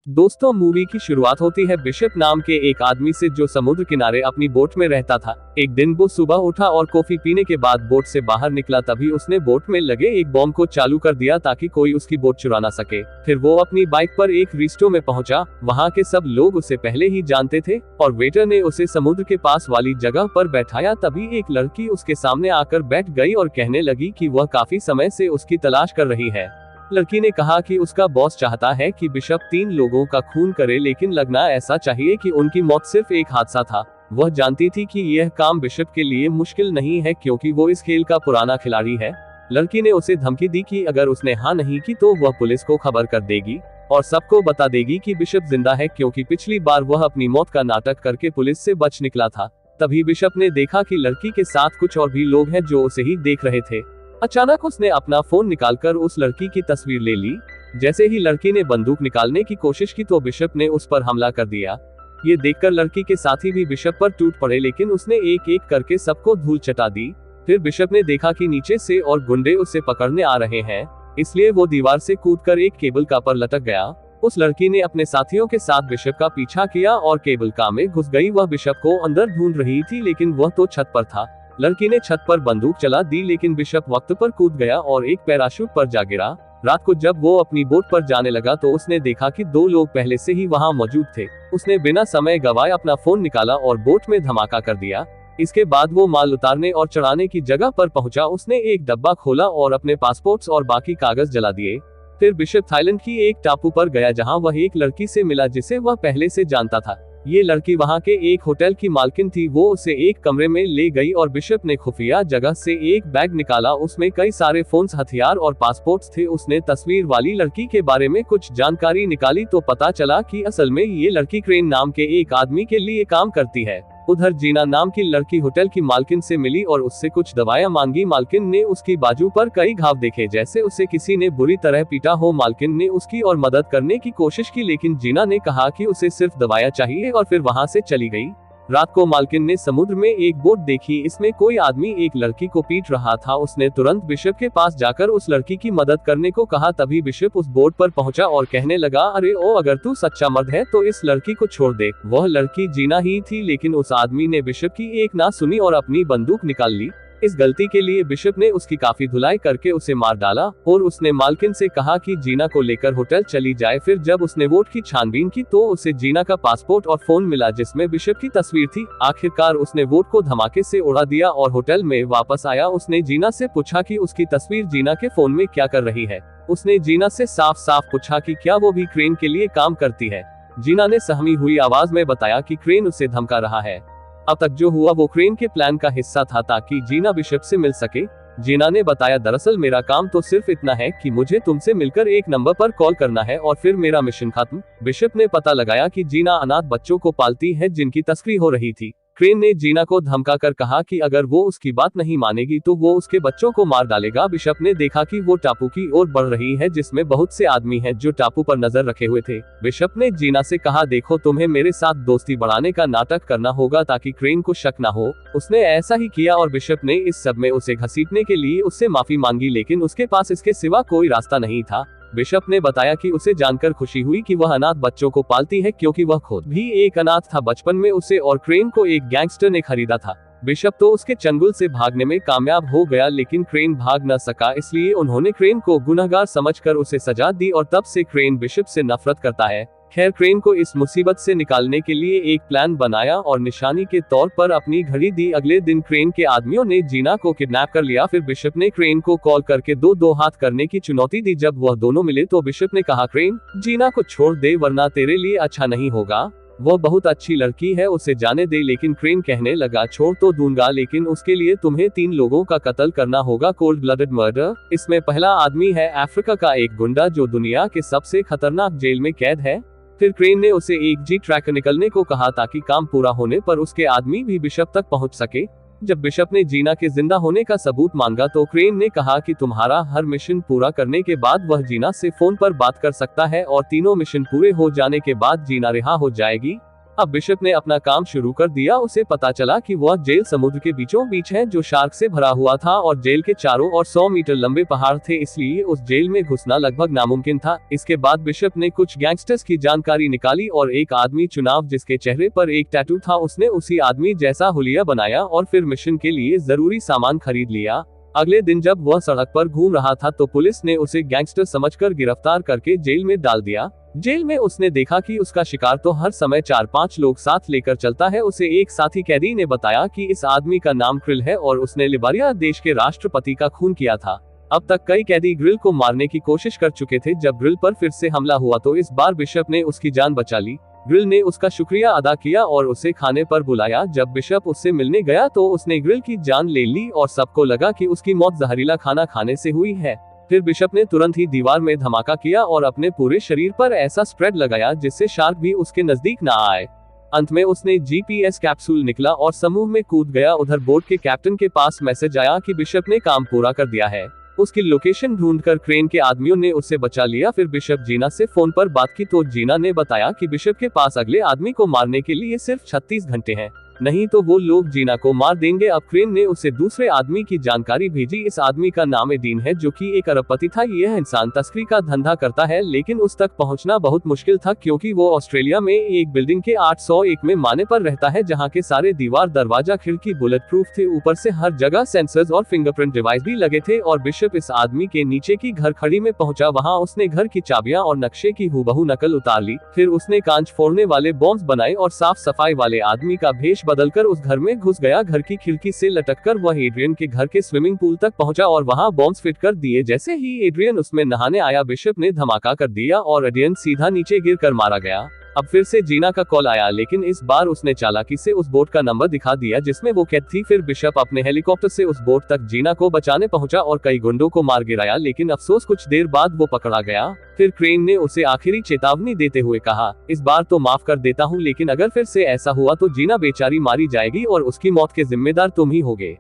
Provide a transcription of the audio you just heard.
दोस्तों, मूवी की शुरुआत होती है बिशप नाम के एक आदमी से जो समुद्र किनारे अपनी बोट में रहता था। एक दिन वो सुबह उठा और कॉफी पीने के बाद बोट से बाहर निकला, तभी उसने बोट में लगे एक बॉम्ब को चालू कर दिया ताकि कोई उसकी बोट चुरा ना सके। फिर वो अपनी बाइक पर एक रिस्टो में पहुंचा। वहां के सब लोग उसे पहले ही जानते थे और वेटर ने उसे समुद्र के पास वाली जगह पर बैठाया। तभी एक लड़की उसके सामने आकर बैठ गई और कहने लगी कि वह काफी समय से उसकी तलाश कर रही है। लड़की ने कहा कि उसका बॉस चाहता है कि बिशप 3 लोगों का खून करे, लेकिन लगना ऐसा चाहिए कि उनकी मौत सिर्फ एक हादसा था। वह जानती थी कि यह काम बिशप के लिए मुश्किल नहीं है क्योंकि वो इस खेल का पुराना खिलाड़ी है। लड़की ने उसे धमकी दी कि अगर उसने हाँ नहीं की तो वह पुलिस को खबर कर देगी और सबको बता देगी कि बिशप जिंदा है, क्योंकि पिछली बार वह अपनी मौत का नाटक करके पुलिस से बच निकला था। तभी बिशप ने देखा कि लड़की के साथ कुछ और भी लोग हैं जो उसे ही देख रहे थे। अचानक उसने अपना फोन निकालकर उस लड़की की तस्वीर ले ली। जैसे ही लड़की ने बंदूक निकालने की कोशिश की तो बिशप ने उस पर हमला कर दिया। ये देखकर लड़की के साथी भी बिशप पर टूट पड़े, लेकिन उसने एक एक करके सबको धूल चटा दी। फिर बिशप ने देखा कि नीचे से और गुंडे उसे पकड़ने आ रहे हैं, इसलिए वो दीवार से कूदकर एक केबल कार पर लटक गया। उस लड़की ने अपने साथियों के साथ बिशप का पीछा किया और केबल कार में घुस गई। वह बिशप को अंदर ढूंढ रही थी, लेकिन वह तो छत पर था। लड़की ने छत पर बंदूक चला दी, लेकिन बिशप वक्त पर कूद गया और एक पैराशूट पर जा गिरा। रात को जब वो अपनी बोट पर जाने लगा तो उसने देखा कि 2 लोग पहले से ही वहां मौजूद थे। उसने बिना समय गवाए अपना फोन निकाला और बोट में धमाका कर दिया। इसके बाद वो माल उतारने और चढ़ाने की जगह पर पहुंचा। उसने एक डब्बा खोला और अपने पासपोर्ट्स और बाकी कागज जला दिए। फिर बिशप थाईलैंड की एक टापू पर गया जहाँ वह एक लड़की से मिला जिसे वह पहले से जानता था। ये लड़की वहां के एक होटल की मालकिन थी। वो उसे एक कमरे में ले गई और बिशप ने खुफिया जगह से एक बैग निकाला। उसमें कई सारे फोन्स, हथियार और पासपोर्ट्स थे। उसने तस्वीर वाली लड़की के बारे में कुछ जानकारी निकाली तो पता चला कि असल में ये लड़की क्रेन नाम के एक आदमी के लिए काम करती है। उधर जीना नाम की लड़की होटल की मालकिन से मिली और उससे कुछ दवाइयां मांगी। मालकिन ने उसकी बाजू पर कई घाव देखे, जैसे उसे किसी ने बुरी तरह पीटा हो। मालकिन ने उसकी और मदद करने की कोशिश की, लेकिन जीना ने कहा कि उसे सिर्फ दवाइयां चाहिए और फिर वहां से चली गई। रात को मालकिन ने समुद्र में एक बोट देखी। इसमें कोई आदमी एक लड़की को पीट रहा था। उसने तुरंत बिशप के पास जाकर उस लड़की की मदद करने को कहा। तभी बिशप उस बोट पर पहुंचा और कहने लगा, अरे ओ, अगर तू सच्चा मर्द है तो इस लड़की को छोड़ दे। वह लड़की जीना ही थी, लेकिन उस आदमी ने बिशप की एक ना सुनी और अपनी बंदूक निकाल ली। इस गलती के लिए बिशप ने उसकी काफी धुलाई करके उसे मार डाला और उसने मालकिन से कहा कि जीना को लेकर होटल चली जाए। फिर जब उसने वोट की छानबीन की तो उसे जीना का पासपोर्ट और फोन मिला जिसमें बिशप की तस्वीर थी। आखिरकार उसने वोट को धमाके से उड़ा दिया और होटल में वापस आया। उसने जीना से पूछा कि उसकी तस्वीर जीना के फोन में क्या कर रही है। उसने जीना से साफ साफ पूछा कि क्या वो भी क्रेन के लिए काम करती है। जीना ने सहमी हुई आवाज में बताया कि क्रेन उसे धमका रहा है। अब तक जो हुआ वो क्रेन के प्लान का हिस्सा था ताकि जीना बिशप से मिल सके। जीना ने बताया, दरअसल मेरा काम तो सिर्फ इतना है कि मुझे तुमसे मिलकर एक नंबर पर कॉल करना है और फिर मेरा मिशन खत्म। बिशप ने पता लगाया कि जीना अनाथ बच्चों को पालती है जिनकी तस्करी हो रही थी। क्रेन ने जीना को धमकाकर कहा कि अगर वो उसकी बात नहीं मानेगी तो वो उसके बच्चों को मार डालेगा। बिशप ने देखा कि वो टापू की ओर बढ़ रही है जिसमें बहुत से आदमी हैं जो टापू पर नजर रखे हुए थे। बिशप ने जीना से कहा, देखो, तुम्हें मेरे साथ दोस्ती बढ़ाने का नाटक करना होगा ताकि क्रेन को शक ना हो। उसने ऐसा ही किया और बिशप ने इस सब में उसे घसीटने के लिए उससे माफी मांगी, लेकिन उसके पास इसके सिवा कोई रास्ता नहीं था। बिशप ने बताया कि उसे जानकर खुशी हुई कि वह अनाथ बच्चों को पालती है, क्योंकि वह खुद भी एक अनाथ था। बचपन में उसे और क्रेन को एक गैंगस्टर ने खरीदा था। बिशप तो उसके चंगुल से भागने में कामयाब हो गया, लेकिन क्रेन भाग न सका। इसलिए उन्होंने क्रेन को गुनहगार समझकर उसे सजा दी और तब से क्रेन बिशप से नफरत करता है। खैर, क्रेन को इस मुसीबत से निकालने के लिए एक प्लान बनाया और निशानी के तौर पर अपनी घड़ी दी। अगले दिन क्रेन के आदमियों ने जीना को किडनैप कर लिया। फिर बिशप ने क्रेन को कॉल करके दो हाथ करने की चुनौती दी। जब वह दोनों मिले तो बिशप ने कहा, क्रेन, जीना को छोड़ दे वरना तेरे लिए अच्छा नहीं होगा। वो बहुत अच्छी लड़की है, उसे जाने दे। लेकिन क्रेन कहने लगा, छोड़ तो दूंगा, लेकिन उसके लिए तुम्हें 3 लोगों का कत्ल करना होगा, कोल्ड ब्लडेड मर्डर। इसमें पहला आदमी है अफ्रीका का एक गुंडा जो दुनिया के सबसे खतरनाक जेल में कैद है। फिर क्रेन ने उसे एक जी ट्रैक निकलने को कहा ताकि काम पूरा होने पर उसके आदमी भी बिशप तक पहुंच सके। जब बिशप ने जीना के जिंदा होने का सबूत मांगा तो क्रेन ने कहा कि तुम्हारा हर मिशन पूरा करने के बाद वह जीना से फोन पर बात कर सकता है और तीनों मिशन पूरे हो जाने के बाद जीना रिहा हो जाएगी। अब बिशप ने अपना काम शुरू कर दिया। उसे पता चला कि वह जेल समुद्र के बीचों बीच है जो शार्क से भरा हुआ था और जेल के चारों ओर 100 मीटर लंबे पहाड़ थे, इसलिए उस जेल में घुसना लगभग नामुमकिन था। इसके बाद बिशप ने कुछ गैंगस्टर्स की जानकारी निकाली और एक आदमी चुनाव जिसके चेहरे पर एक टैटू था, उसने उसी आदमी जैसा हुलिया बनाया और फिर मिशन के लिए जरूरी सामान खरीद लिया। अगले दिन जब वह सड़क पर घूम रहा था तो पुलिस ने उसे गैंगस्टर समझकर गिरफ्तार करके जेल में डाल दिया। जेल में उसने देखा कि उसका शिकार तो हर समय 4-5 लोग साथ लेकर चलता है। उसे एक साथी कैदी ने बताया कि इस आदमी का नाम क्रिल है और उसने लिबेरिया देश के राष्ट्रपति का खून किया था। अब तक कई कैदी ग्रिल को मारने की कोशिश कर चुके थे। जब ग्रिल पर फिर से हमला हुआ तो इस बार बिशप ने उसकी जान बचा ली। ग्रिल ने उसका शुक्रिया अदा किया और उसे खाने पर बुलाया। जब बिशप उससे मिलने गया तो उसने ग्रिल की जान ले ली और सबको लगा कि उसकी मौत जहरीला खाना खाने से हुई है। फिर बिशप ने तुरंत ही दीवार में धमाका किया और अपने पूरे शरीर पर ऐसा स्प्रेड लगाया जिससे शार्क भी उसके नजदीक ना आए। अंत में उसने जीपीएस कैप्सूल निकला और समूह में कूद गया। उधर बोट के कैप्टन के पास मैसेज आया कि बिशप ने काम पूरा कर दिया है। उसकी लोकेशन ढूंढकर क्रेन के आदमियों ने उसे बचा लिया। फिर बिशप जीना से फोन पर बात की तो जीना ने बताया कि बिशप के पास अगले आदमी को मारने के लिए सिर्फ 36 घंटे हैं, नहीं तो वो लोग जीना को मार देंगे। अब क्रेन ने उसे दूसरे आदमी की जानकारी भेजी। इस आदमी का नाम एडीन है जो कि एक अरबपति था। यह इंसान तस्करी का धंधा करता है, लेकिन उस तक पहुंचना बहुत मुश्किल था क्योंकि वो ऑस्ट्रेलिया में एक बिल्डिंग के 801 में माने पर रहता है जहां के सारे दीवार दरवाजा खिड़की बुलेट प्रूफ थे। ऊपर से हर जगह सेंसर्स और फिंगरप्रिंट डिवाइस भी लगे थे। और बिशप इस आदमी के नीचे की घर खड़ी में पहुंचा। वहां उसने घर की चाबियां और नक्शे की हूबहू नकल उतार ली। फिर उसने कांच फोड़ने वाले बॉम्ब्स बनाए और साफ सफाई वाले आदमी का भेष बदलकर उस घर में घुस गया। घर की खिड़की से लटककर वह एड्रियन के घर के स्विमिंग पूल तक पहुंचा और वहां बॉम्ब्स फिट कर दिए। जैसे ही एड्रियन उसमें नहाने आया बिशप ने धमाका कर दिया और एड्रियन सीधा नीचे गिरकर मारा गया। अब फिर से जीना का कॉल आया, लेकिन इस बार उसने चालाकी से उस बोट का नंबर दिखा दिया जिसमें वो कैद थी। फिर बिशप अपने हेलीकॉप्टर से उस बोट तक जीना को बचाने पहुंचा और कई गुंडों को मार गिराया, लेकिन अफसोस कुछ देर बाद वो पकड़ा गया। फिर क्रेन ने उसे आखिरी चेतावनी देते हुए कहा, इस बार तो माफ कर देता हूँ, लेकिन अगर फिर से ऐसा हुआ तो जीना बेचारी मारी जाएगी और उसकी मौत के जिम्मेदार तुम ही होगे।